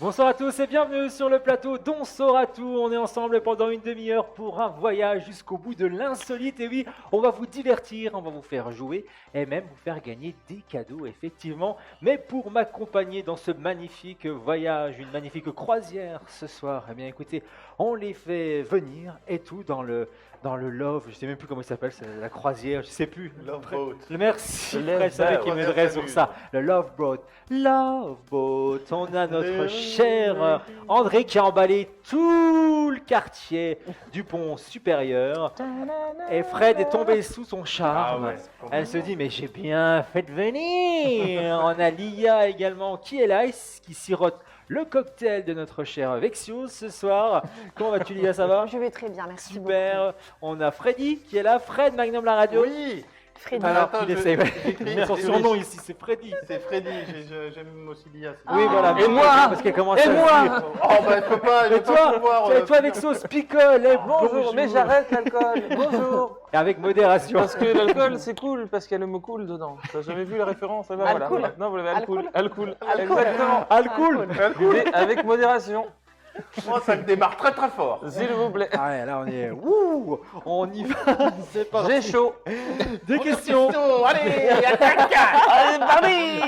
Bonsoir à tous et bienvenue sur le plateau d'On saura tout. On est ensemble pendant une demi-heure pour un voyage jusqu'au bout de l'insolite. Et oui, on va vous divertir, on va vous faire jouer et même vous faire gagner des cadeaux, effectivement. Mais pour m'accompagner dans ce magnifique voyage, une magnifique croisière ce soir, eh bien écoutez, on les fait venir et tout dans le Love, je sais même plus comment il s'appelle, c'est la croisière, je sais plus. Love Boat. Merci, Fred savait qu'il m'aiderait sur ça. Le Love Boat. Love Boat. On a notre cher André qui a emballé tout le quartier du pont supérieur. Et Fred est tombé sous son charme. Elle se dit, mais j'ai bien fait de venir. On a Lia également qui est là, qui sirote le cocktail de notre cher Vexios ce soir. Comment vas-tu, Lia? Ça va? Je vais très bien, merci. Super. Beaucoup. On a Freddy qui est là. Fred Magnum la radio. Oui. Freddy. Alors, il essaie. Son surnom ici, c'est Freddy. C'est Freddy. J'aime aussi Lia. Oui, voilà. Et moi? Parce qu'elle commence à moi? Oh, bah, je peux pas. Et toi, Vexios, picole. Bonjour, mais j'arrête l'alcool. Bonjour. Et avec modération. Parce que l'alcool, c'est cool, parce qu'il y a le mot cool dedans. T'as jamais vu la référence? Eh ben, voilà. Non, vous l'avez, alcool. Alcool. Exactement. Alcool. Mais avec modération. Moi, ça me démarre très très fort. S'il vous plaît. Ah ouais, là on est. Wouh, on y va. C'est parti. J'ai chaud. Des questions. Allez, attaque. Allez, parti.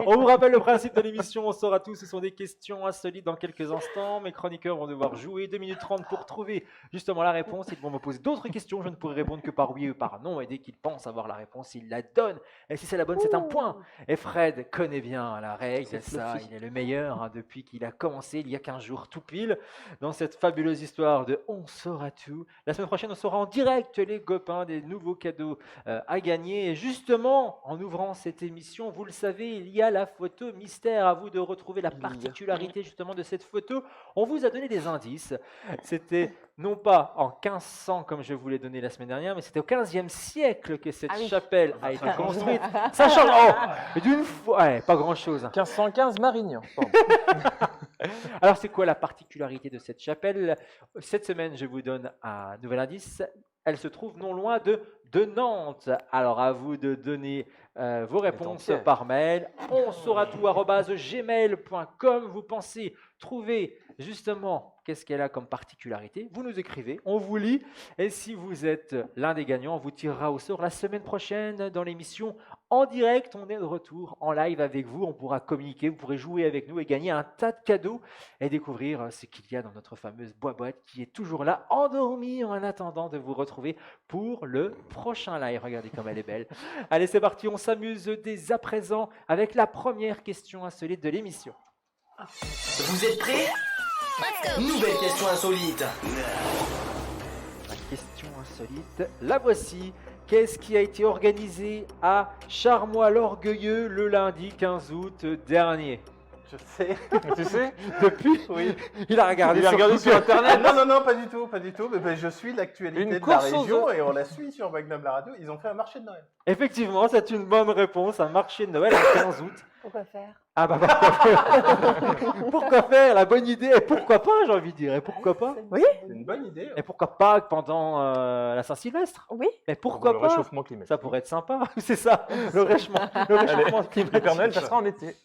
On vous rappelle le principe de l'émission, on saura tout. Ce sont des questions insolites dans quelques instants. Mes chroniqueurs vont devoir jouer 2 minutes 30 pour trouver justement la réponse. Ils vont me poser d'autres questions. Je ne pourrai répondre que par oui ou par non. Et dès qu'ils pensent avoir la réponse, ils la donnent. Et si c'est la bonne, c'est un point. Et Fred connaît bien la règle. C'est ça, il est le meilleur depuis qu'il a commencé il y a 15 jours. Tout pile dans cette fabuleuse histoire de On saura tout. La semaine prochaine, on saura en direct les copains des nouveaux cadeaux à gagner. Et justement, en ouvrant cette émission, vous le savez, il y a la photo mystère. À vous de retrouver la particularité justement de cette photo. On vous a donné des indices. C'était non pas en 1500 comme je vous l'ai donné la semaine dernière, mais c'était au 15e siècle que cette chapelle a été construite. Ça change d'une fois, ouais, pas grand-chose. 1515 Marignan. Alors, c'est quoi la particularité de cette chapelle? Cette semaine, je vous donne un nouvel indice. Elle se trouve non loin de Nantes. Alors, à vous de donner vos réponses par mail. onsauratout@gmail.com. Vous pensez trouver justement qu'est-ce qu'elle a comme particularité. Vous nous écrivez, on vous lit. Et si vous êtes l'un des gagnants, on vous tirera au sort la semaine prochaine dans l'émission en direct. On est de retour en live avec vous. On pourra communiquer, vous pourrez jouer avec nous et gagner un tas de cadeaux et découvrir ce qu'il y a dans notre fameuse boîte qui est toujours là, endormie en attendant de vous retrouver pour le prochain live. Regardez comme elle est belle. Allez, c'est parti, on s'amuse dès à présent avec la première question insolite de l'émission. Vous êtes prêts? Nouvelle question insolite. La question insolite, la voici. Qu'est-ce qui a été organisé à Charmois-l'Orgueilleux le lundi 15 août dernier? Je sais. Tu sais? Depuis? Oui. Il a regardé, sur Internet. Non, pas du tout. Mais ben, je suis l'actualité Une de la course aux région œufs. et on la suit sur Magnum la radio. Ils ont fait un marché de Noël. Effectivement, c'est une bonne réponse. Un marché de Noël le 15 août. Pourquoi faire? Ah bah pourquoi faire? Pourquoi faire? La bonne idée. Et pourquoi pas, j'ai envie de dire. Et pourquoi pas? Oui. C'est une bonne idée. Et pourquoi pas pendant la Saint-Sylvestre? Oui. Mais pourquoi Le pas? réchauffement climatique. Ça pourrait être sympa. C'est ça, le réchauffement climatique. Le Père Noël, ça sera en été.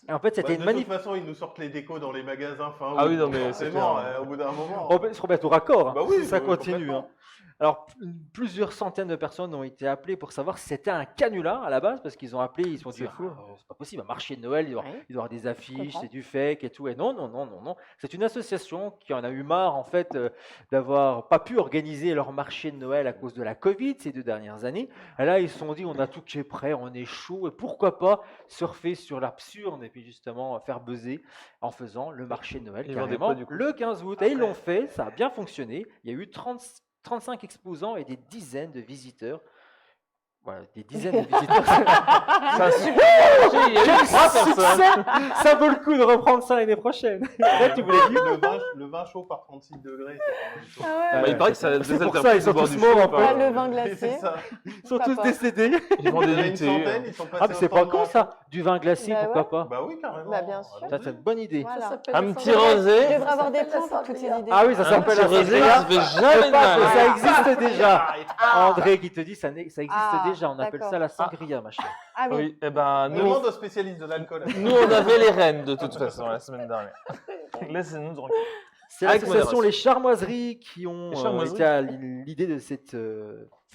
Et en fait, c'était une de manif. toute façon, ils nous sortent les décos dans les magasins fin août. Ah oui, non, mais c'est forcément, clair. au bout d'un moment. On se remettre au raccord. Bah oui, ça bah, continue. complètement. Hein. Alors, plusieurs centaines de personnes ont été appelées pour savoir si c'était un canular à la base, parce qu'ils ont appelé, ils se sont dit, c'est pas possible, un marché de Noël, il doit y avoir des affiches, c'est du fake et tout. Et non. C'est une association qui en a eu marre, en fait, d'avoir pas pu organiser leur marché de Noël à cause de la Covid ces 2 dernières années. Et là, ils se sont dit, on a tout qui est prêt, on est chaud, et pourquoi pas surfer sur l'absurde et puis justement faire buzzer en faisant le marché de Noël Ils carrément vendaient quoi, du coup le 15 août. Et ils l'ont fait, ça a bien fonctionné. Il y a eu 35 exposants et des dizaines de visiteurs. Voilà, des dizaines de visiteurs. Ça a super marché, il y a eu 3 personnes. Ça vaut le coup de reprendre ça l'année prochaine. Là, tu voulais dire Le vin chaud par 36 degrés, c'est Ah Bah, il paraît que ça c'est pour ça, ils sont tous morts, en Ah, fait. le vin C'est glacé. ça. Ils sont Pourquoi tous pas. décédés. Ils vendent Il y en a des une thés. centaine, ils sont passés Ah, mais c'est au pas stand con vin. ça. Du vin glacé, Bah pourquoi ouais. pas? Bah oui, carrément. Bah, bien sûr. Ça, c'est une bonne idée. Voilà. Un petit Je rosé. devrais avoir des points pour toutes ces idées. Ah oui, ça Un s'appelle petit rosé, ça se fait jamais de Ça mal. existe existe déjà. Ah. André qui te dit ça existe Ah, déjà. On appelle ça d'accord. la sangria, ma chère. Ah oui. Oui, eh ben, nous, Demande aux spécialistes de l'alcool. nous, on avait les rennes de toute façon la semaine dernière. Laissez-nous tranquille. C'est Avec l'association modération. Les Charmoiseries qui ont Les Charmoiseries. été à l'idée de cette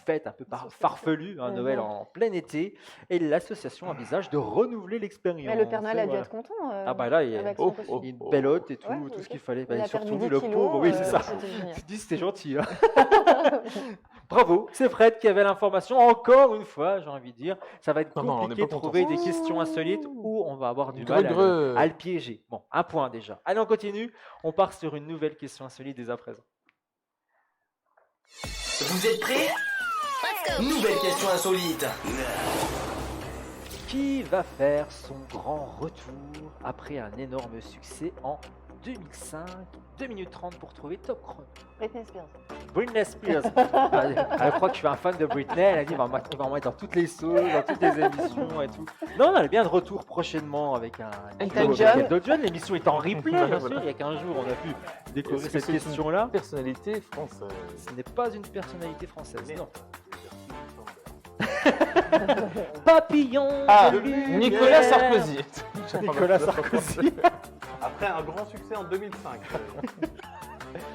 fête un peu farfelue, un Mhm. Noël en plein été. Et l'association envisage de renouveler l'expérience. Mais le Père Noël a dû Voilà. être content. Ah bah là, il y a avec son Oh, costume. oh. une belle hôte et tout, Ouais, tout ok. ce qu'il fallait. Il Bah, a surtout perdu lui, 10 le kilos, pauvre, oui, c'est ça. c'était génial. Tu te dis, c'était gentil. Hein. Bravo, c'est Fred qui avait l'information. Encore une fois, j'ai envie de dire, ça va être Non, non, on compliqué n'est de pas trouver content. des questions insolites où on va avoir du Du mal greu-greu. à le piéger. Bon, un point déjà. Allez, on continue. On part sur une nouvelle question insolite dès à présent. Vous êtes prêts? Nouvelle question insolite. Qui va faire son grand retour après un énorme succès en 2005? 2 minutes 30 pour trouver top chrono. Britney Spears. Britney Spears. Elle croit que je suis un fan de Britney. Elle a dit il va en mettre dans toutes les sauces, dans toutes les émissions et tout. Non, elle est bien de retour prochainement avec un Elton avec John. Elton John. L'émission est en replay, bien sûr. Il y a 15 jours, on a pu découvrir Est-ce que cette c'est une question-là. Personnalité française. Ce n'est pas une personnalité française, non. Merde. Papillon Ah, de lumière. Nicolas Sarkozy. Nicolas Sarkozy. Après un grand succès en 2005.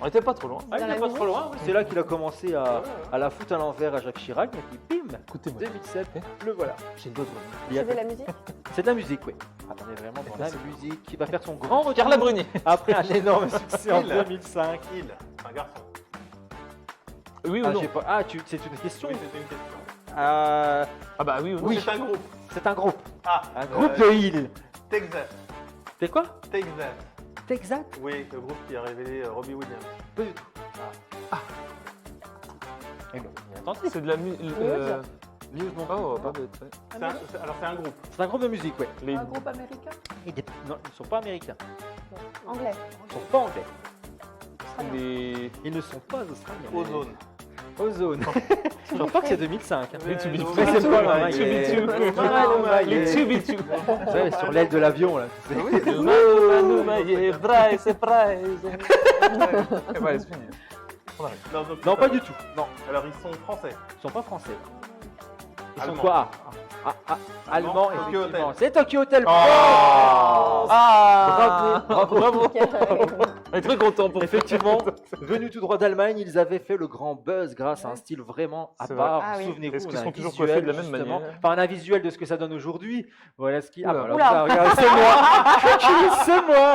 On était pas trop loin. Ah, il Dans n'est la pas musique. trop loin. Oui, c'est là qu'il a commencé à la foutre à l'envers à Jacques Chirac. Et puis bim, Écoutez-moi. 2007, le voilà. J'ai d'autres. Il y a- C'est de la musique C'est de la musique, oui. Ah, on est vraiment dans la musique qui va faire son grand retour Carla Bruni. après un énorme succès en Il. 2005. Il, un garçon. Oui ou Ah, non j'ai pas- ah, c'est une question. Oui, c'était une question. Euh, Ah bah oui ou non. Oui. C'est un groupe. c'est un groupe. Ah, Un groupe de Hill. Texas. C'est quoi? Texas. Texas? Oui, le groupe qui a révélé Robbie Williams. Pas du tout. Eh ben, attendez. C'est de la musique. News non plus. Oh, pas bête. ouais. Alors c'est un groupe. C'est un groupe de musique, ouais. Les... Un groupe américain Non, ils ne sont pas américains. Anglais. Ils ne sont pas anglais. les... Ils ne sont pas australiens. Ozone. Ozone. Je crois que c'est 2005. hein. Les Too Big no, Two. Mais c'est no, pas no, loin, no, il est- no, no, Ouais, no, ouais, Les ouais. Too Big Two. Ouais, sur l'aile de l'avion, là. tu sais. Eh ben, allez, c'est fini. On arrive. Non, pas du tout. Non, Alors ils sont français. ils sont pas français. Ils sont Allemands. quoi? Allemand, Tokyo effectivement. Hotel. C'est Tokyo Hotel. Oh. Ah. Bravo. On est très contents pour Effectivement, venus tout droit d'Allemagne, ils avaient fait le grand buzz grâce à un style vraiment à C'est part. vrai. Ah oui. Souvenez-vous, Est-ce qu'ils on a sont un toujours visuel, coiffés de la même justement. manière Enfin, on a un visuel de ce que ça donne aujourd'hui. Voilà ce qui. Ah, Oula. bah, Oula. alors, regarde, c'est moi. C'est moi.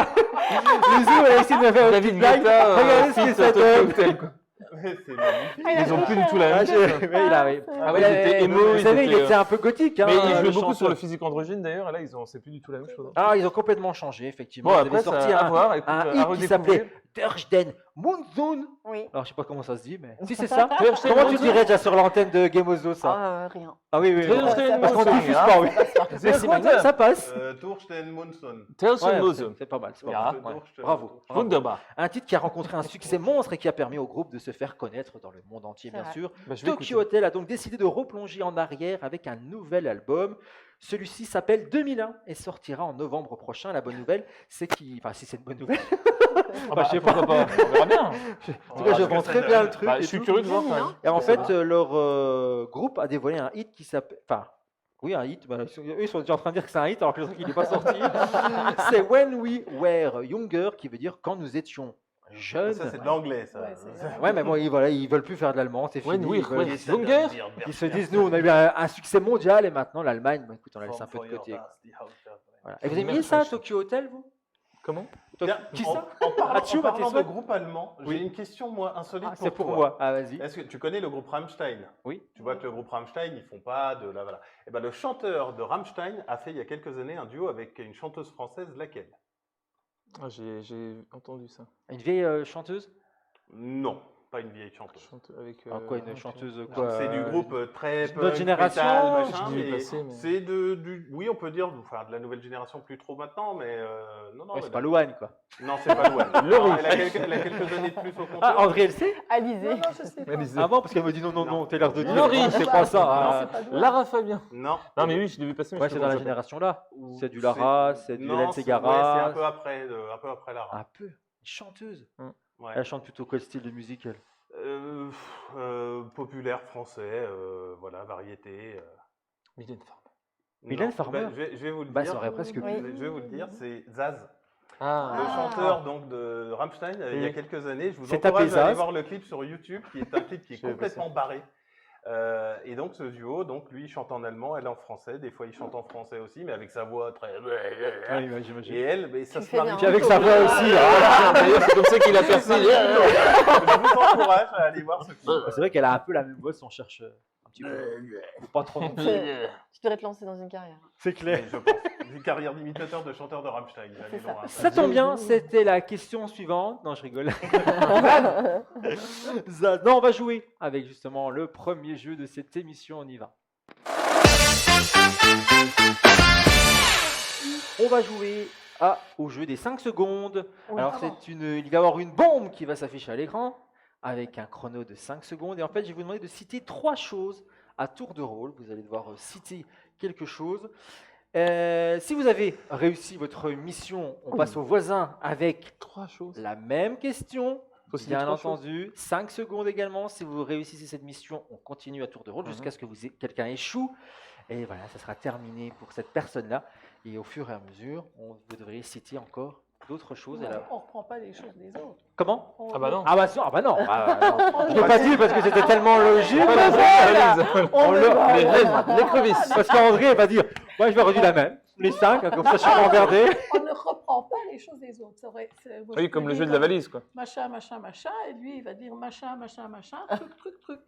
Bisous, on a essayé de me faire une David petite blague. Guetta, Regardez ce que ça donne. Hotel, quoi. C'est magnifique. Ils ont plus du tout la Ah, même chose. mais il a, oui. Ah ouais, ils étaient émo, Vous ils savez, il étaient, était un peu gothique. Hein, Mais ils le jouaient beaucoup chanteur. sur le physique androgyne d'ailleurs, et là, c'est plus du tout la même chose. Ah, ils ont complètement changé, effectivement. Bon, Ils après, avaient sorti ça à voir, écoute, un à hit qui redécouvrir. s'appelait Terjden Monsoon. Oui. Alors, je sais pas comment ça se dit, mais si c'est ça. Terjden Comment tu Monsoon. dirais déjà sur l'antenne de Game of Thrones, ça? Rien. Ah oui, oui. Terjden Parce qu'on Monsoon, diffuse hein. pas, oui. C'est Merci, quoi, Magnum, ça passe. Thorsten Monson. Telson Ouais, Mosum. c'est pas mal. C'est pas Ja. mal. Ouais. Bravo. Bravo. Wunderbar. Un titre qui a rencontré un succès monstre et qui a permis au groupe de se faire connaître dans le monde entier, C'est bien vrai. sûr. Bah, je vais Tokyo écouter. Hotel a donc décidé de replonger en arrière avec un nouvel album. Celui-ci s'appelle 2001 et sortira en novembre prochain. La bonne nouvelle, c'est qu'il. Enfin, si c'est une bonne nouvelle. Ah bah, je sais pas. pourquoi On verra bien. En tout cas, je vends très bien le truc. Bah, et je suis tout. curieux de voir. quand même. Et en fait, leur groupe a dévoilé un hit qui s'appelle. Enfin, oui, un hit. Bah, eux, ils sont déjà en train de dire que c'est un hit alors que je sais qu'il n'est pas sorti. C'est When We Were Younger, qui veut dire quand nous étions jeunes. Ça c'est de l'anglais ça. Ouais, c'est- Ouais, mais bon, voilà, ils veulent plus faire de l'allemand, c'est When fini. we Ils veulent- were younger. Ils se disent, nous, on a eu un succès mondial et maintenant l'Allemagne, bah, écoute, on la laisse un peu de côté. Voilà. Et vous aimiez ça, Tokyo Hotel, vous Comment Qui ça En parlant, Hachu, en parlant Mathieu de groupe allemand, Oui. j'ai une question moi insolite Ah, c'est pour toi. moi. Ah, vas-y. Est-ce que tu connais le groupe Rammstein? Oui. Tu vois que le groupe Rammstein, ils font pas de la voilà. Et ben le chanteur de Rammstein a fait il y a quelques années un duo avec une chanteuse française, laquelle? Ah, j'ai entendu ça. Une vieille chanteuse Non, pas une vieille chanteuse. Chante avec. Ah, quoi, une ok. chanteuse quoi C'est du groupe très notre punk, génération, metal, machin, j'ai vu mais passer, mais- c'est oui on peut dire enfin de la nouvelle génération plus trop maintenant mais non Ouais, c'est mais pas Louane, quoi. non c'est pas Louane. Laurie. Non, elle a quelques années de plus au compteur. Ah, André, elle sait Alizé. Alizé. Avant, parce qu'elle me dit non, non, non, t'es l'air de dire. Laurie, Non, c'est pas ça. ah. Lara Fabien. Non. Non, mais oui, je l'ai vu passer. Mais Ouais, je c'est sais dans pas la comment ça génération là. Ou C'est du Lara, c'est du non, Hélène ouais, c'est Ségara. un peu après Lara. Un peu. Une chanteuse. Ouais. Elle chante plutôt quel style de musique, elle Populaire français, voilà, variété. Mylène Farmer. Mylène Non, Farmer. je vais vous le Bah, dire. ça aurait presque pu. Oui. Je vais vous le dire, c'est Zaz. Le Ah, chanteur donc, de Rammstein il y a Oui. quelques années. Je vous C'est encourage tapé à aller Zaz. voir le clip sur YouTube, qui est un clip qui est Je vais complètement barré. Et donc ce duo, donc lui il chante en allemand, elle en français. Des fois il chante en français aussi, mais avec sa voix très. Oui, ouais, j'imagine. Et elle, mais ça Tu se fais marie bien. Puis avec plutôt sa bien. voix aussi. hein. d'ailleurs, c'est comme ça qu'il a percé. Je vous encourage à aller voir ce clip. C'est vrai qu'elle a un peu la même voix si on cherche un petit peu. Faut pas trop non plus. Tu devrais te lancer dans une carrière. C'est clair. Mais je pense. Une carrière d'imitateur de chanteur de Rammstein. Allez ça. loin. Ça tombe bien, c'était la question suivante. Non, je rigole. Non, on va jouer avec justement le premier jeu de cette émission. On y va. On va jouer au jeu des 5 secondes. Oui. Alors, il va y avoir une bombe qui va s'afficher à l'écran avec un chrono de 5 secondes. Et en fait, je vais vous demander de citer 3 choses à tour de rôle. Vous allez devoir citer quelque chose. Si vous avez réussi votre mission, on passe au voisin avec 3 choses. la même question. Faut citer Bien 3 choses. entendu, 5 secondes également. Si vous réussissez cette mission, on continue à tour de rôle jusqu'à ce que quelqu'un échoue. Et voilà, ça sera terminé pour cette personne-là. Et au fur et à mesure, vous devriez citer encore d'autres choses. Et là- On ne reprend pas les choses des autres. Comment On- Ah bah non. Ah bah, non. Je l'ai pas dit parce que c'était tellement logique. Pas la valise. On le- L'écrevisse. Parce qu'André va dire, moi je vais redire la même. Les 5, comme ça je suis pas emmerdé. On ne reprend pas les choses des autres. C'est vrai. Moi, Oui, je comme peux le jeu dire de la valise, quoi. Machin, machin, machin. Et lui, il va dire machin, machin, machin. Truc, truc, truc.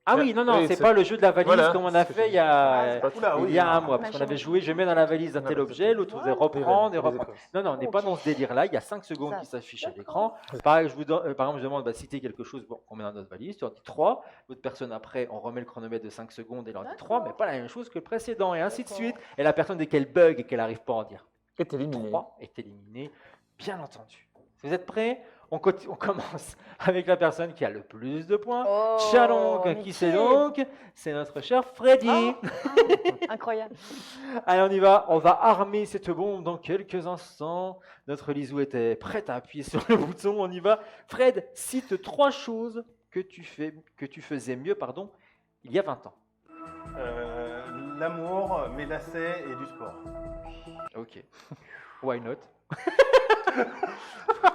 Ah oui, non, Oui, c'est c'est- pas le jeu de la valise Voilà, comme on a c'est- fait il y a, Oula, oui. il y a un mois. Parce qu'on Machin, avait machin. joué, je mets dans la valise un tel objet, l'autre devait reprendre et reprendre. Non, non, on n'est pas Ok. dans ce délire-là. Il y a 5 secondes Ça. qui s'affichent à D'accord. l'écran. Par exemple, je demande de citer quelque chose qu'on met dans notre valise. Tu en dis 3. L'autre personne, après, on remet le chronomètre de 5 secondes et elle en dit 3, mais pas la même chose que le précédent, et ainsi de D'accord. suite. Et la personne, dès qu'elle bug et qu'elle n'arrive pas à en dire Est éliminé. 3, est éliminée, bien entendu. Vous êtes prêts? On commence avec la personne qui a le plus de points. Oh, Chalong, qui Mickey. c'est donc? C'est notre cher Freddy. Incroyable. Allez, on y va. On va armer cette bombe dans quelques instants. Notre Lisou était prête à appuyer sur le bouton. On y va. Fred, cite 3 choses que tu faisais mieux, il y a 20 ans. L'amour, mes lacets et du sport. Ok. Why not?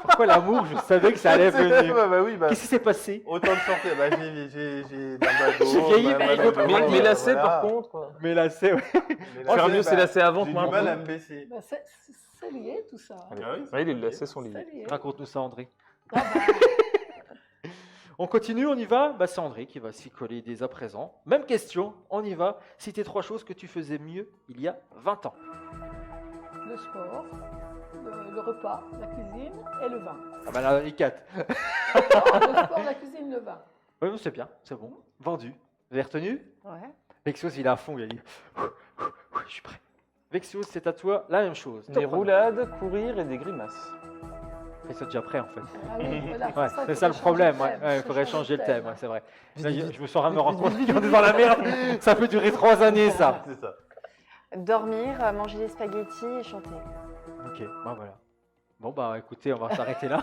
Pourquoi l'amour? Je savais que ça allait venir. Bah oui, Qu'est-ce qui s'est passé? autant de sortir. Bah, j'ai d'un J'ai vieilli, mais il faut pas- Mais lacets, par contre. Mais là, c'est... Faire mieux, c'est lacets avant J'ai que du mal à maintenant. me baisser. Ben, c'est lié, tout ça. Ah oui, Oui, les lacets sont C'est liés. lié. Raconte-nous ça, André. Ah ben, On continue, on y va. Bah, c'est André qui va s'y coller dès à présent. Même question, on y va. Citer 3 choses que tu faisais mieux il y a 20 ans. le sport, le repas, la cuisine et le vin. Ah bah là, les 4. Le sport, la cuisine, le vin. Oui, c'est bien, c'est bon. Vendu. Vous avez retenu? Ouais. Vexios, il est à fond, il a dit. Je suis prêt. Vexios, c'est à toi la même chose. Des Top chrono. roulades, courir et des grimaces. Ils sont déjà prêts en fait. Ah oui, voilà, Ouais, il c'est ça le faudrait problème. changer Ouais. Il faut faudrait changer le thème, ouais, hein. c'est vrai. Là, je me suis en train de me rendre compte qu'on est dans la merde. Ça peut durer 3 années, ça. C'est ça. Dormir, manger des spaghettis et chanter. Ok, bah voilà. Bon, bah écoutez, on va s'arrêter là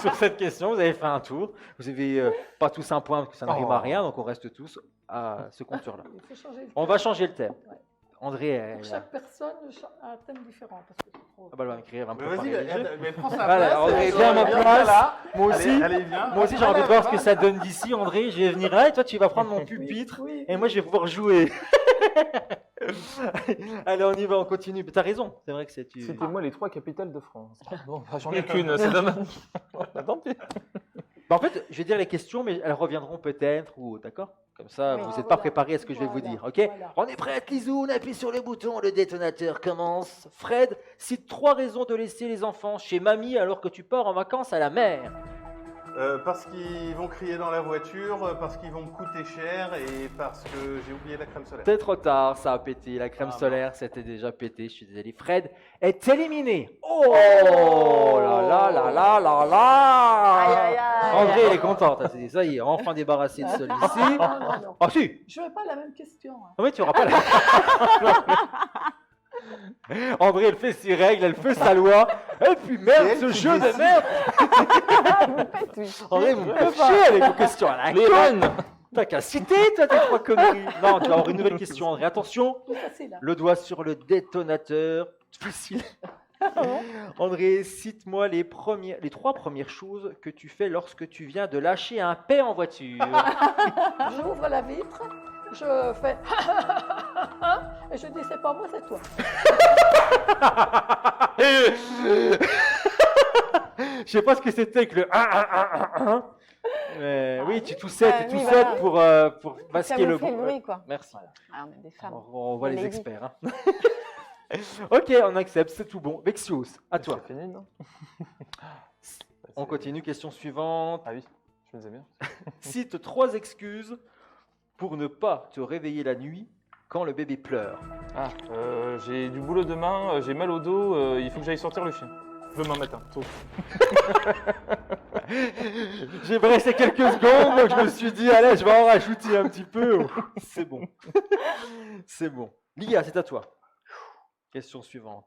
sur cette question. Vous avez fait un tour. Vous avez pas tous un point parce que ça n'arrive à rien, donc on reste tous à ce compteur-là. Il faut changer le On thème. va changer le thème. Ouais. André, elle, Pour chaque personne, a un thème différent. Parce que c'est trop... ah bah, elle va m'écrire, elle va me Mais vas-y, préparer le jeu. mais prends sa Allez, place. André, et viens à ma viens place. là. Moi aussi, Allez, viens. moi aussi j'ai envie de voir ce que ça donne d'ici, André. Je vais venir là et toi tu vas prendre mon pupitre Oui, et moi je vais pouvoir jouer. Allez, on y va, on continue. Mais t'as raison, c'est vrai que c'est tu. Citez-moi les 3 capitales de France. Bon, bah, j'en ai qu'une, c'est dommage. Bah, tant pis. Bah, en fait, je vais dire les questions, mais elles reviendront peut-être ou d'accord. Comme ça, Oui. vous Ah, n'êtes pas voilà. préparé à ce que je vais vous Voilà, dire, ok? voilà. On est prêt, Lisou, on appuie sur le bouton, le détonateur commence. Fred, cite 3 raisons de laisser les enfants chez mamie alors que tu pars en vacances à la mer. Parce qu'ils vont crier dans la voiture, parce qu'ils vont me coûter cher et parce que j'ai oublié la crème solaire. C'est trop tard, ça a pété. La crème Ah, solaire, c'était déjà pété. Je suis désolé. Fred est éliminé. Oh là là là là là là. Aïe, aïe, aïe. André, il est content. Elle s'est dit, ça y est, enfin débarrassé de celui-ci. Non, non, non. Ah si. Je veux pas la même question. hein. Oui, tu n'auras pas la... André, elle fait ses règles, elle fait sa loi. Et puis merde, C'est ce elle qui jeu de décide. merde. Vous me faites oui. André, vous me faites chier avec vos questions à la Les con. reines. T'as qu'à citer, toi, tes trois conneries. Non, tu vas avoir une nouvelle question, André. Attention, Tout facile. Hein. le doigt sur le détonateur. Facile. André, cite-moi les trois premières choses que tu fais lorsque tu viens de lâcher un paix en voiture. J'ouvre la vitre, je fais et je dis c'est pas moi, c'est toi. Je sais pas ce que c'était que le 1. Mais oui, tu toussais, Ah, tu oui, toussais voilà. pour Ça masquer vous le fait le bruit. bruit, quoi. Merci. Ah, on est des femmes. On voit Les les ladies. experts. Hein. Ok, on accepte, c'est tout bon. Vexios, à toi. C'est fini, non? On continue, question suivante. Ah oui, je me disais bien. Cite 3 excuses pour ne pas te réveiller la nuit quand le bébé pleure. Ah, j'ai du boulot demain, j'ai mal au dos, il faut que j'aille sortir le chien. Demain matin, tôt. J'ai pressé quelques secondes, donc je me suis dit, allez, je vais en rajouter un petit peu. C'est bon. C'est bon. Lia, c'est à toi. Question suivante.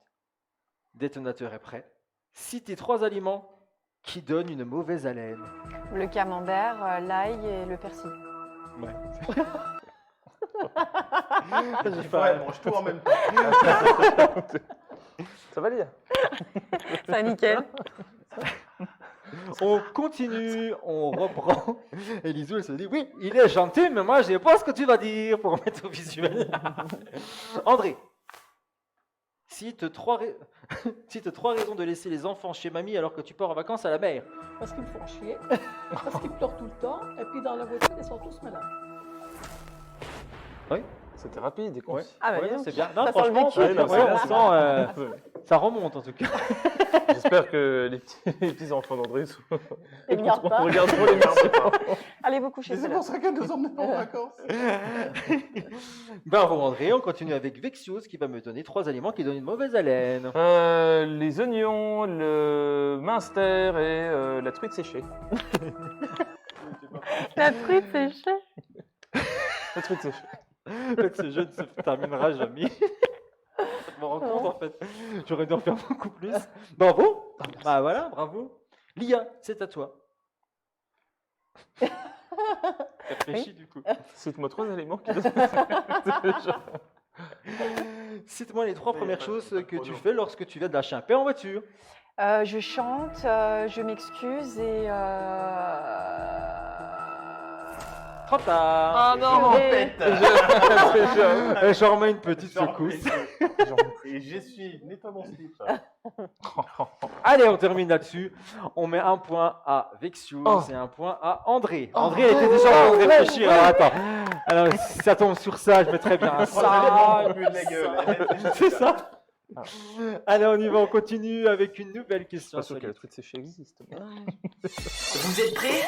Détonateur est prêt. Cite 3 aliments qui donnent une mauvaise haleine. Le camembert, l'ail et le persil. Ouais. Elle mange tout en même temps. Ça va, Lia? Ça, nickel. On continue, on reprend. Elisou, elle se dit, oui, il est gentil, mais moi, je sais pas ce que tu vas dire pour mettre au visuel. André, cite 3 raisons de laisser les enfants chez mamie alors que tu pars en vacances à la mer. Parce qu'ils me font chier, parce qu'ils pleurent tout le temps, et puis dans la voiture, ils sont tous malades. Oui, C'était rapide et concis. Ah, bah, ouais, dis donc. c'est bien. Non, Ça sent le franchement, vécu. ouais, Ouais, non, ouais, c'est on bien, sent, ça remonte en tout cas. J'espère que les petits enfants d'André Ils ne regardent pas. regarderont les parents. Allez vous coucher, Et c'est ceux-là. pour ça qu'elle nous emmène en vacances. Bravo André, on continue avec Vexios qui va me donner 3 aliments qui donnent une mauvaise haleine. Les oignons, le minster et la truite séchée. La truite séchée. La truite séchée. En fait, ce jeu ne se terminera jamais. Je me rends compte en fait. J'aurais dû en faire beaucoup plus. Bravo. Bah voilà, bravo. Lia, c'est à toi. Réfléchis du coup. Cite-moi 3 éléments qui Cite-moi les 3 Oui, premières pas- choses pas de que tu chrono. fais lorsque tu viens de lâcher un paix en voiture. Je chante, je m'excuse et... Trop tard. Ah non Je remets une petite secousse. Et j'essuie, nettoie mon slip. Allez, on termine là-dessus. On met un point à Vexious Oh. et un point à André. André, elle était déjà en train de réfléchir. Alors, attends. Alors, si ça tombe sur ça, je mettrais bien un ça. Au milieu de la gueule. C'est ça. Ah. Allez, on y va, on continue avec une nouvelle question. Pas sûr que la insolite. truite séchée existe. mais- Vous êtes prêts?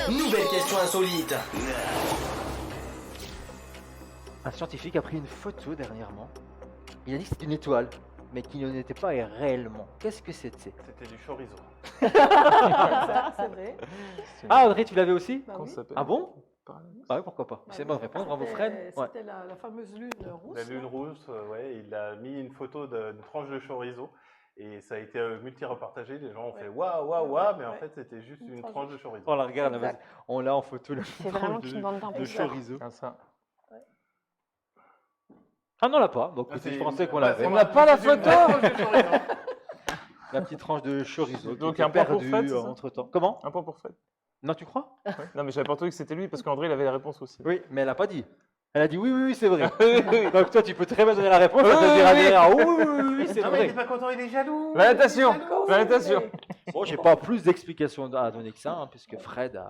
Nouvelle question insolite. Un scientifique a pris une photo dernièrement. Il a dit que c'était une étoile, mais qu'il n'en était pas réellement. Qu'est-ce que c'était? C'était du chorizo. Ça, c'est vrai. Ah, André, tu l'avais aussi? Bah Comment oui. ça s'appelle? Ah bon? Parallaxe. Bah oui, pourquoi pas. C'est Bah bonne oui, réponse, bravo c'était- Fred. Ouais. C'était la fameuse lune rousse. La lune là. rousse, ouais, il a mis une photo d'une tranche de chorizo. Et ça a été multi-repartagé. Les gens ont fait waouh, waouh, waouh, mais en Ouais. fait, c'était juste Une une tranche tranche de de chorizo. On la regarde, Exact. on l'a en photo, le C'est vraiment de, qu'une bande de d'imbéciles. chorizo. Tiens, ça. Ah non, on l'a pas. Donc, Ah, si je c'est- pensais qu'on bah, l'avait. c'est On moi, n'a pas la c'est une photo. tranche de chorizo. La petite tranche de chorizo. Donc, qui un était point pour perdue Fred, c'est ça entre temps. Comment? Un point pour Fred. Non, tu crois? Ouais. Non, mais j'avais pas entendu que c'était lui parce qu'André il avait la réponse aussi. Oui, mais elle a pas dit. Elle a dit oui, oui, oui, c'est vrai. Oui, oui. Donc toi, tu peux très bien donner la réponse, ça Oui, te dira oui. derrière. Oui, oui, oui, oui, c'est Ah, mais il vrai. est pas content, il est jaloux. La natation. D'accord, La c'est natation. vrai. Bon, j'ai pas plus d'explications à donner que ça, hein, puisque Fred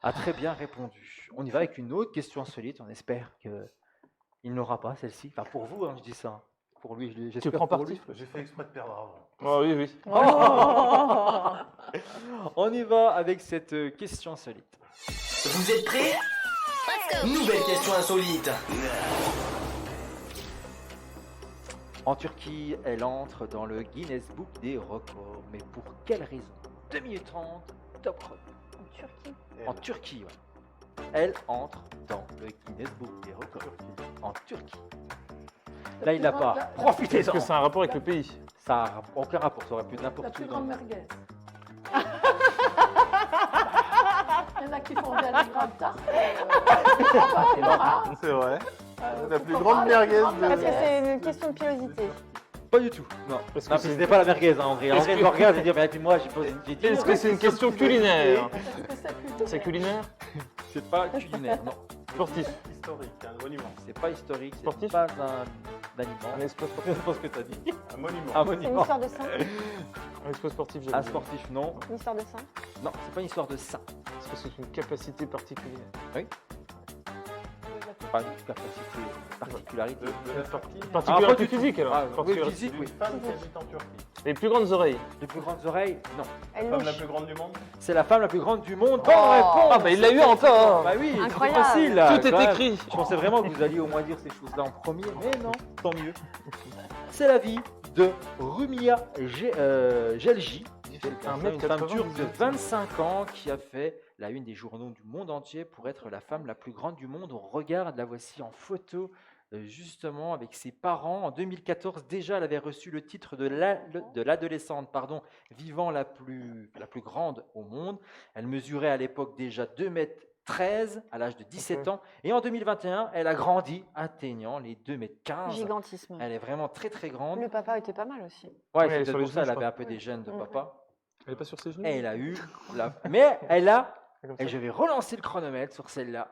a très bien répondu. On y va avec une autre question insolite. On espère qu'il n'aura pas celle-ci. Enfin, pour vous, hein, je dis ça. hein. Pour lui, j'espère prends pour parti, lui. Fred. J'ai fait exprès de perdre avant. Oh oui, oui. On y va avec cette question insolite. Vous êtes prêts? Nouvelle question insolite. En Turquie, elle entre dans le Guinness Book des records. Mais pour quelle raison? 2 minutes 30, top chrono. En Turquie. En Turquie, ouais. Elle entre dans le Guinness Book des records. En Turquie. Là, il l'a pas. Est-ce Profitez-en. que c'est un rapport avec le pays? Ça n'a aucun rapport, ça aurait pu être La n'importe plus où. grande dans- merguez. Il y en a qui font bien les grandes tartes. C'est vrai. La plus pourquoi grande pas, la plus merguez grande de- Parce que c'est une question de pilosité. Pas du tout. Non. Parce que Non, c'est- ce n'est pas la merguez, hein, André. André me regarde et dit, mais puis moi, j'ai dit. Est-ce que c'est une question culinaire? Est-ce que c'est plutôt C'est culinaire? C'est pas culinaire, non. Sportif? Historique, un monument. C'est pas historique, c'est Sportif pas un aliment. Un exploit sportif? Je pense que t'as dit. Un monument. Un C'est une monument. histoire de saint. Un exploit sportif, j'avais Un dit. sportif, non. Une histoire de saint. Non, c'est pas une histoire de saint. Est-ce que c'est une capacité particulière? Pas une capacité, particularité. De la sortie. Particularité pas du tout. physique alors? Ah, oui, Particularité physique, oui. Une femme qui habite en Turquie. Les plus grandes oreilles? Les plus grandes oreilles, non. Elle Femme la louche. plus grande du monde. C'est la femme la plus grande du monde. Oh. Bonne réponse. Ah bah il l'a eu encore! Bah oui, c'est Incroyable. facile là. Tout quand est même. écrit! Je pensais vraiment que vous alliez au moins dire ces choses-là en premier, mais non, tant mieux. C'est la vie de Rumia Gelji, une femme 1m80, turque de 25 ans qui a fait la une des journaux du monde entier pour être la femme la plus grande du monde. On regarde, la voici en photo, justement avec ses parents. En 2014, déjà, elle avait reçu le titre de l'adolescente vivant la plus grande au monde. Elle mesurait à l'époque déjà 2,13 m à l'âge de 17 ans. Et en 2021, elle a grandi, atteignant les 2,15 m. Gigantisme. Elle est vraiment très très grande. Le papa était pas mal aussi. Ouais, elle est c'est sur peut-être les pour ça, genoux, elle je avait un crois. peu des gènes de Mhm. papa. Elle est pas sur ses genoux? Et elle a eu mais elle a, Comme ça. et je vais relancer le chronomètre sur celle-là,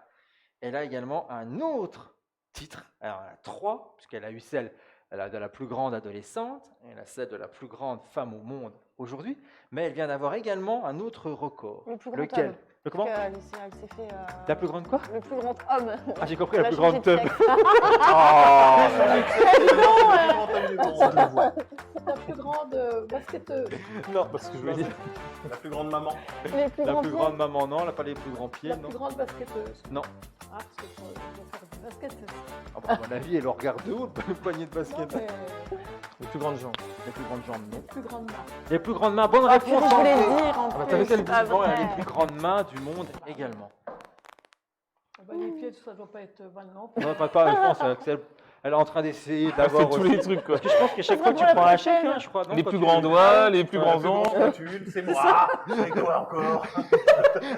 elle a également un autre titre. Alors elle a 3, puisqu'elle a eu celle de la plus grande adolescente, elle a celle de la plus grande femme au monde aujourd'hui, mais elle vient d'avoir également un autre record. Le plus grand Lequel? homme. Le comment? Parce qu'elle s'est fait. La plus grande quoi? Le plus grand homme. Ah, j'ai compris, Elle la a plus changé grande de teub. sexe. la plus grande basketteuse. Non, Parce que je voulais dire. La plus grande maman. Les plus la grands plus pieds. grande maman, non, elle n'a pas les plus grands pieds, La non. plus grande basketteuse. Non. Ah, parce que pour faire du basket, c'est. Ah, bah, à mon avis, elle le regarde de haut, le poignet de Non, basket. mais Les plus grandes jambes. Les plus grandes jambes, non. plus grande marque. Les plus grandes mains, bonne Ah, purée, réponse. je voulais André. le dire en Ah bah, plus. t'avais qu'elle Ah, Bon, elle a ouais. les plus grandes mains du monde également. Ah bah, les pieds, ça ne doit pas être maintenant. Non, pas, je pense elle est en train d'essayer d'avoir C'est tous aussi- les trucs quoi. Parce que je pense que chaque Ça fois sera tu pour la prends un prochaine. chèque, hein, je crois. non, Les quand plus tu- grands doigts, les plus La grands plus ongles. grande pointule, c'est moi. C'est quoi encore?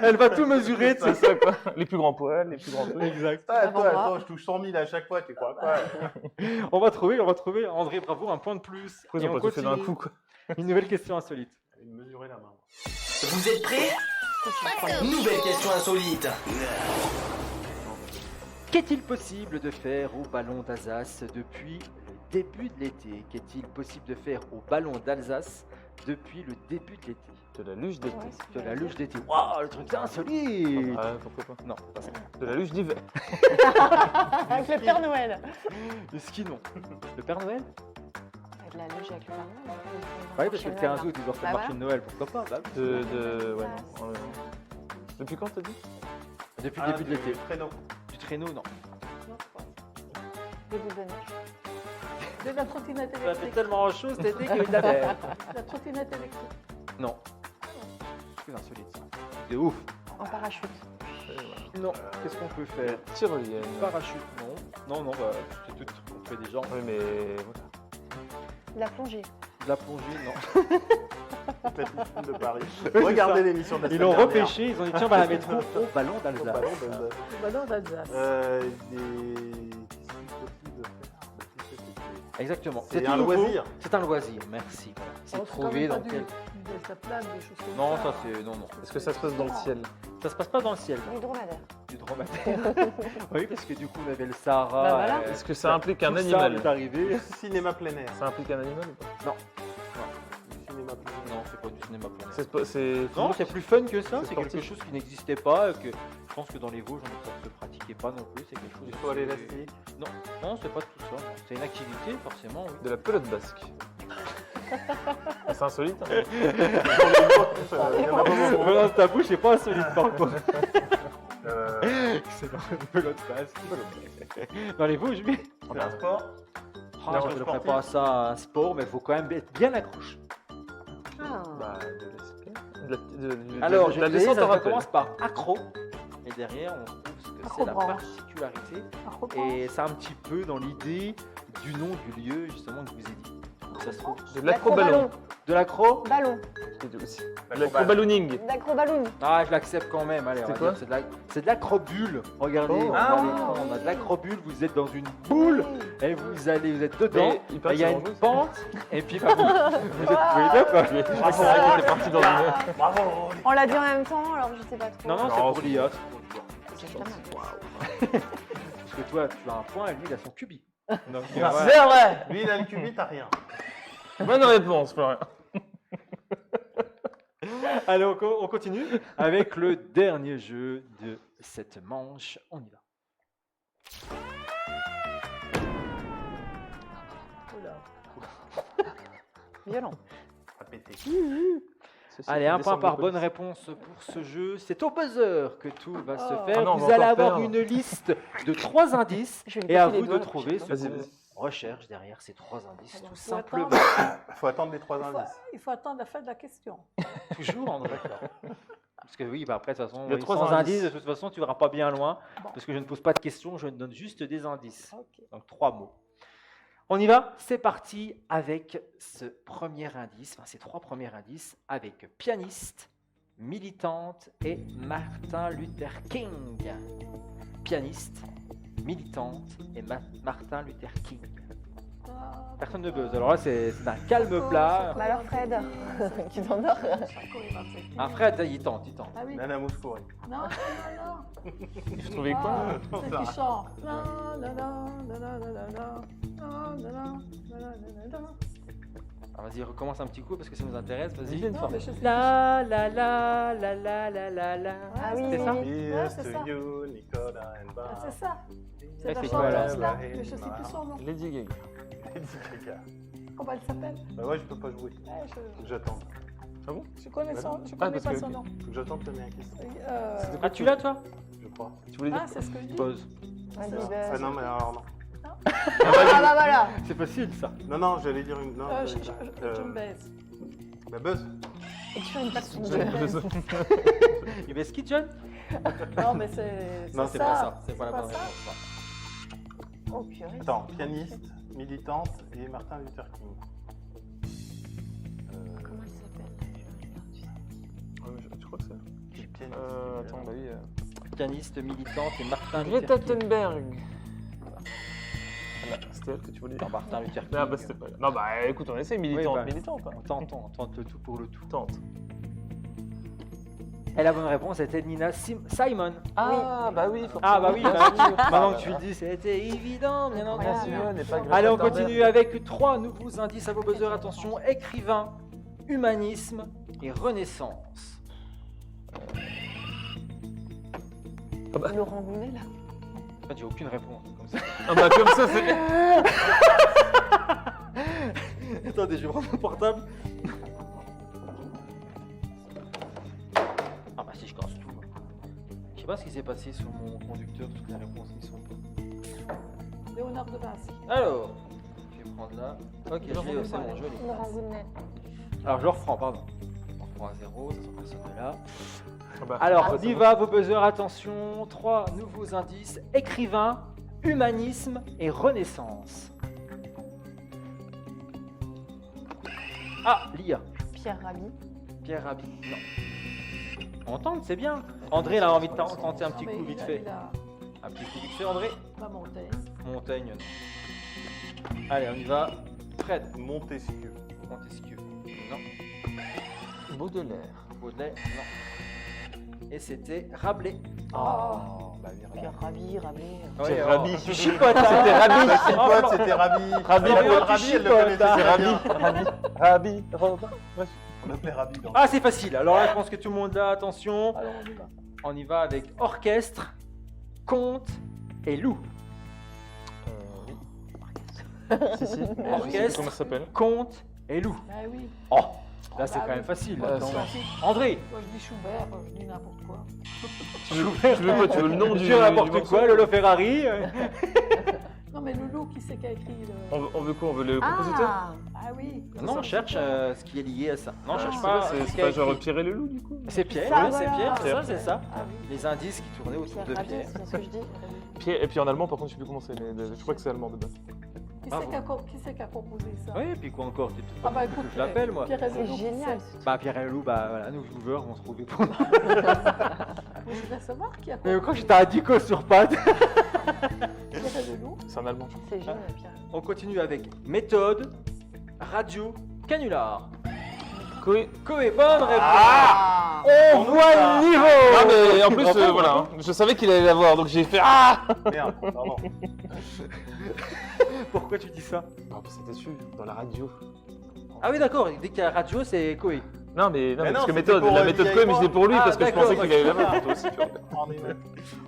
Elle va tout mesurer, tu C'est sais. ça quoi. Les plus grands poils, les plus grands trucs. Exact. Attends, je touche 100 000 à chaque fois, tu crois quoi? On va trouver. André, bravo, un point de plus. Pourquoi ils Et ont on pas tout fait d'un continue. coup quoi. Une nouvelle question insolite. Allez, mesurer la main. Vous êtes prêts? Nouvelle question insolite. Qu'est-il possible de faire au ballon d'Alsace depuis le début de l'été? Qu'est-il possible de faire au ballon d'Alsace depuis le début de l'été? De la luge d'été. Ouais, c'est ce que De la j'allais luge dire. d'été. Waouh, le truc c'est insolite! Ah, pourquoi pas. Non, pas ça. De la luge d'hiver. Avec le Père Noël. Le ski, non. Le Père Noël? Avec la luge avec le Père Noël. Oui, parce que le 15 août, ils doivent faire Bah le marché de Noël, pourquoi pas? Bah oui. Ouais, non. Depuis quand t'as dit? Depuis le début de l'été. Traîneau. Du traîneau, non. Non, je crois. Des boules de neige. De la trottinette Ça fait électrique. tellement chaud cet été qu'il y avait. La trottinette électrique. Non. C'est insolite ça. C'est ouf. En parachute. Non. Qu'est-ce qu'on peut faire? Tyrolienne. Parachute, non. Non, bah, c'est tout ce qu'on fait déjà. Oui, mais voilà. De la plongée. De la plongée, non. La piscine de Paris. c'est Regardez ça. l'émission de la Ils semaine l'ont dernière. repêché, ils ont dit tiens, on va la mettre au ballon Au d'Alsace. ballon d'Alsace. Le ballon d'Alsace. Exactement. C'est tout un nouveau. loisir. C'est un loisir, merci. Voilà. C'est Alors, quand trouvé même dans pas quel. du deltaplane, des choses comme Non, ça. ça c'est. Non. Est-ce que ça se passe dans le ciel? Ça se passe pas dans le ciel, Du dromadaire. du dromadaire. Oui, parce que du coup, on avait le Sahara. Bah voilà. Est-ce que ça implique un tout ça animal? est arrivé. Cinéma plein air. Ça implique un animal ou pas? Cinéma plein air. Non, c'est pas du cinéma plein air. C'est Non, c'est plus fun que ça. C'est C'est quelque sportif. chose qui n'existait pas. Et que je pense que dans les Vosges, ça ne se pratiquait pas non plus. C'est quelque chose. Du saut à l'élastique. Non, c'est pas tout ça. non. C'est une activité, forcément. Oui. de la pelote basque. C'est insolite. Hein. Il y en a pas beaucoup. Voilà, ta bouche n'est pas insolite par contre. Euh, C'est dans une pelote basse. Dans les Vosges, oui. C'est un sport. Ah, Non, je ne ferais sportif. pas ça un sport, mais il faut quand même être bien accroché. Ah. Bah, de l'escalade. Alors, de je la vais te dire, descente en ça rappel. commence par accro. Et derrière, on trouve ce que c'est la Acrobranche. particularité. Un reproche. Et c'est un petit peu dans l'idée du nom du lieu justement que je vous ai dit. Où ça se trouve. De l'acroballon. De l'accro. Ballon. C'était aussi. De l'acroballooning. D'acroballon. Ah, je l'accepte quand même. Allez, on C'est va quoi dire, c'est de l'acrobule. Regardez, Oh. on a l'écran, on a de l'acrobule. Vous êtes dans une boule et vous êtes dedans. Mais il paraît Il y a que une c'est pente et puis bah, vous êtes bien quoi. Je crois qu'il était parti dans une. Bravo. On l'a dit en même temps, alors je sais pas trop. Non, non, Non, c'est pour c'est- l'IA. C'est pas mal. Parce que toi, tu as un point et lui, il a son cubi. Donc, Ah, voilà. C'est vrai. Lui, il a le cubit, t'as rien. Bonne réponse, Florian. Allez, on continue avec le dernier jeu de cette manche. On y va. Violent. À péter. Allez, un point par bonne réponse pour ce jeu. C'est au buzzer que tout va se faire. Ah non, on vous va allez encore avoir perdre. une liste de 3 indices Je vais me et à casser les vous de doigts, trouver ce Vas-y, qu'on vas-y. recherche derrière ces 3 indices, Alors, tout faut simplement. attendre. Faut attendre les 3 indices. Il faut attendre la fin de la question. Toujours, André. Parce que oui, bah après, de toute façon, Il y a oui, 3 sans indices. indices, de toute façon, tu ne verras pas bien loin. Bon. Parce que je ne pose pas de questions, je ne donne juste des indices. Ok. Donc 3 mots. On y va, c'est parti avec ce premier indice, enfin ces 3 premiers indices, avec pianiste, militante et Martin Luther King. Pianiste, militante et Martin Luther King. Ah, Personne ne buzz, alors là c'est un calme plat. Bah alors Fred, qui t'endort. Un Fred, il tente. Ah oui. Nana Mouskouri. Non, non, non. J'ai trouvé quoi Ah, c'est qui chante. La, la, la, la, la, la, la, la. La, la, la, la, la, la, la. Alors, vas-y, recommence un petit coup parce que ça nous intéresse, vas-y. Vas-y, Non, mais je sais La la la la la la la la. Ah oui, C'est ça oui, oui. Here's c'est to ça. you, Nicolas and Ah, Bar. c'est ça. Ouais, C'est la c'est quoi, là chanteuse là, mais je sais plus son nom. Lady Gaga. Lady Gaga. Comment elle s'appelle? Bah ouais, je peux pas jouer. Ouais, Faut que j'attende. je connais, Bah son, non. je Ah, connais parce pas que- son nom. Faut que j'attende le mien question. Ah, tu l'as toi? Je crois. Tu voulais dire Ah, c'est ce que je dis. Buzz. Vas-y, Ah bah, non, mais alors non. Ah bah voilà. C'est facile ça. Non, j'allais dire une. Non, Je me baise. Bah Buzz. Et tu fais une petite Il va ski, John? Non, mais c'est. Non, C'est ça. pas ça. C'est pas la pas bonne ça. réponse. Oh purée. Attends, pianiste, militante et Martin Luther King. Comment elle s'appelle? Ouais, mais tu crois que c'est. Qui pianiste Attends, bah oui. Pianiste, militante et Martin Greta Luther King. Thunberg. C'était elle que tu voulais dire. Non, Martin Luther King. Ah bah c'était pas. Non bah écoute, on essaie militante, Oui, bah. militante. Hein. On tente le tout pour le tout. Tente. Et la bonne réponse était Nina Simon. Ah bah oui. Ah bah oui, bien bah, sûr. maintenant que tu le dis, c'était évident, bien Bien entendu. sûr, n'est pas Greta Allez, on Thunberg. continue avec 3 nouveaux indices à vos buzzers. Attention, écrivain, humanisme et renaissance. Laurent Gounel. En fait, j'ai aucune réponse. Comme ça. Ah bah comme ça c'est. Attendez, je vais prendre mon portable. Ah bah si je casse tout. Je sais pas ce qui s'est passé sur mon conducteur, toutes les réponses qui sont pas. Léonard de Vinci. Alors, je vais prendre là. Ok, je l'ai, c'est bon, je l'ai. Laurent Gounel. Alors je le reprends, pardon. On reprend à 0, ça sent personne là. Ah bah, Alors, ah, on c'est y bon. va, vos buzzers, attention. 3 nouveaux indices. Écrivain, humanisme et renaissance. Ah, l'IA. Pierre Rabhi. Pierre Rabhi. Non. On tente, c'est bien. André, il a envie de tenter un petit Non, mais coup vite il a- fait. Il a Un petit coup vite fait, André. pas monté. Montaigne, non. Allez, on y va. Fred. Montesquieu. Montesquieu. Non. Baudelaire. Baudelaire, non. Et c'était Rabelais. Oh. bah oui, Pierre Rabhi, Rabelais. Ouais, Rabhi. Tu chipotes, hein. C'était Rabhi. Ses potes, c'était Rabi. Rabi, Elle Florian, l'appelle Rabi, tu elle le chipotes, connaissait hein. C'est très bien. Rabhi. Rabhi. Robin. Ouais. On l'appelait Rabi. dans- Ah, c'est facile. Alors là, je pense que tout le monde a. Attention. Alors on y va. On y va avec orchestre, conte et loup. Oui. Si, si. Orchestre. Comment ça s'appelle? Conte et loup. Ah oui. Oh, là, c'est bah quand même oui. facile. Ouais, là, quand c'est même. Facile. André, Moi je dis Schubert, je dis n'importe quoi. Tu veux quoi? Tu veux le nom du. dire n'importe du quoi, morceau Lolo Ferrari. Non mais Loulou, qui c'est qui a écrit le. On veut quoi? On veut le compositeur? Ah, Ah oui. Non, on cherche ce qui est lié à ça. Non, on cherche C'est pas. quoi, ce C'est qui pas a genre écrit. Pierre et le loup du coup? C'est Pierre, Ça, oui, c'est voilà. Pierre, Pierre. c'est ça. Ah oui. Les indices qui tournaient autour Pierre de Rabhi, Pierre. c'est ce que je dis. Pierre, et puis en allemand par contre je sais plus comment c'est, mais je crois que c'est allemand de base. Qui c'est qui a composé ça? Oui, et puis quoi encore? Tu Ah bah écoute, je l'appelle, moi. Pierre C'est Leloup, génial. Bah, Pierre et Lou, bah voilà, nous joueurs vont se trouver pour nous. Vous voulez savoir qui a Mais composé quand j'étais à Dico sur pattes. Pierre Leloup? C'est en allemand. C'est génial, Pierre. On continue avec méthode, radio, canular. Coé. Koé, bonne réponse. Ah On voit le niveau. Ah mais en plus Bravo, voilà, bravo. je savais qu'il allait l'avoir donc j'ai fait ah. Merde, pardon. Pourquoi tu dis ça? Ah bah c'était sûr, dans la radio. Ah oui, d'accord, dès qu'il y a radio, c'est Koé. Non mais Mais parce non, que c'était méthode, pour, la méthode Coé mais c'était pour lui Ah, parce que je d'accord, pensais qu'il allait l'avoir toi aussi.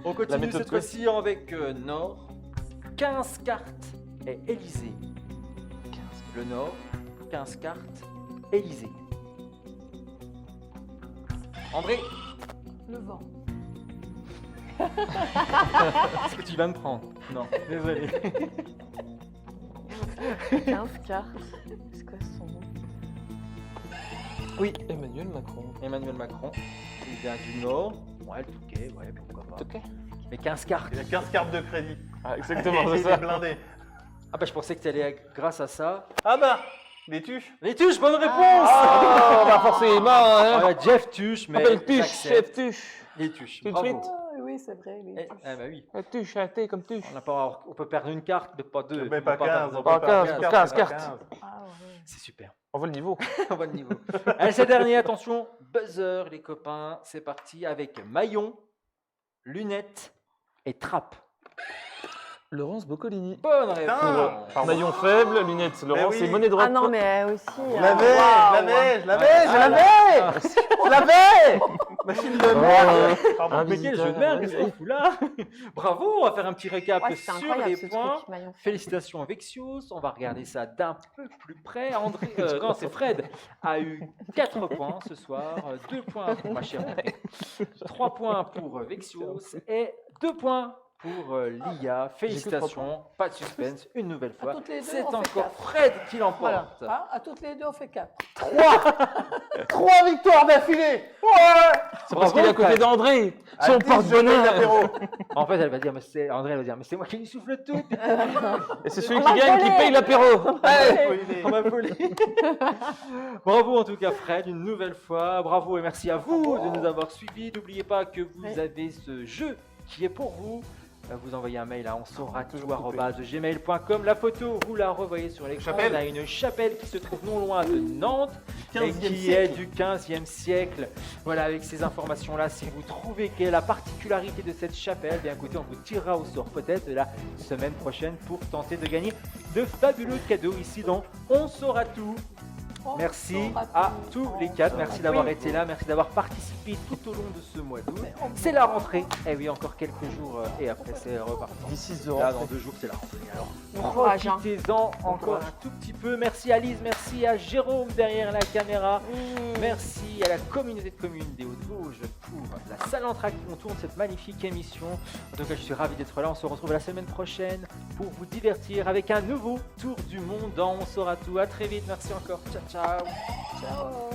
On continue méthode cette Koé. fois-ci avec Nord. 15 cartes et Élysée. Le Nord, 15 cartes, Élysée. André, Le vent. est-ce que tu vas me prendre? Non, désolé. 15 cartes. C'est quoi son nom? Oui, Emmanuel Macron. Emmanuel Macron. Il vient du Nord. Ouais, le Touquet, ouais, pourquoi pas. Ok. Mais 15 cartes. Il y a 15 cartes de crédit. Ah exactement, Il c'est est ça. blindé. Ah bah je pensais que tu allais grâce à ça. Ah bah, les tuches. Les tuches, bonne réponse. Ah bah forcément hein. Ah, Jeff Tuche, mais Appelle Tuche, j'accepte. chef Tuche. Les tuches, Tout de bravo. suite. Ah oui, c'est vrai. Les Eh, tuches. ah bah oui. Tuche, un T comme Tuche. On peut perdre une carte, mais pas deux. Mais pas On peut 15. perdre- on pas peut perdre 15, une 15 c'est pas cartes. 15. Ah ouais. C'est super. On voit le niveau. On voit le niveau. Allez, c'est dernier, attention. Buzzer, les copains. C'est parti avec maillon, lunettes et trappe. Laurence Boccolini. Bonne réponse. Pardon. Maillon faible, lunettes, Laurence, oui. c'est monnaie droite. Ah non, mais aussi. Je l'avais, je l'avais, Ah, je l'avais, je l'avais. Machine de merde. Un Mais quel jeu de visiteur, merde, ouais. qu'est-ce qu'on fout là? Bravo, on va faire un petit récap Ouais, c'est sur incroyable les ce points. truc, maillon faible. Félicitations à Vexios, on va regarder ça d'un peu plus près. André, non, c'est Fred, a eu 4 points ce soir, 2 points pour ma chère André, 3 points pour Vexios et 2 points pour Lia. Félicitations, pas de suspense, une nouvelle À fois. toutes les deux, C'est on fait encore 4. Fred qui l'emporte. Hein, à toutes les deux, on fait 4. 3 victoires d'affilée. C'est parce qu'il est à côté d'André. Son Arrêtez, je paye porte-bonheur. l'apéro. En fait, elle va dire, mais c'est André, elle va dire, mais c'est moi qui lui souffle tout. Et c'est celui qui gagne qui paye l'apéro. On m'a volé. Bravo en tout cas Fred, une nouvelle fois. Bravo et merci à vous de nous avoir suivis. N'oubliez pas que vous Oui. avez ce jeu qui est pour vous. Vous envoyez un mail à onsaura@gmail.com. La photo, vous la revoyez sur l'écran. Chapelle. On a une chapelle qui se trouve non loin de Nantes et 15e qui est siècle. du 15e siècle. Voilà, avec ces informations-là, si vous trouvez quelle est la particularité de cette chapelle, bien écoutez, on vous tirera au sort peut-être la semaine prochaine pour tenter de gagner de fabuleux cadeaux ici dans On saura tout. Merci à tous les quatre, merci d'avoir été là, merci d'avoir participé tout au long de ce mois d'août. C'est la rentrée, et oui, encore quelques jours et après c'est reparti. D'ici Là, dans 2 jours, c'est la rentrée. Alors, Courage, hein. profitez-en encore un tout petit peu. Merci à Lise, merci à Jérôme derrière la caméra. Merci à la communauté de communes des Hauts-de-Vosges pour la salle entracte on tourne cette magnifique émission. En tout cas, je suis ravi d'être là. On se retrouve la semaine prochaine pour vous divertir avec un nouveau tour du monde dans On saura tout. À très vite. Merci encore. Ciao, ciao. Ciao.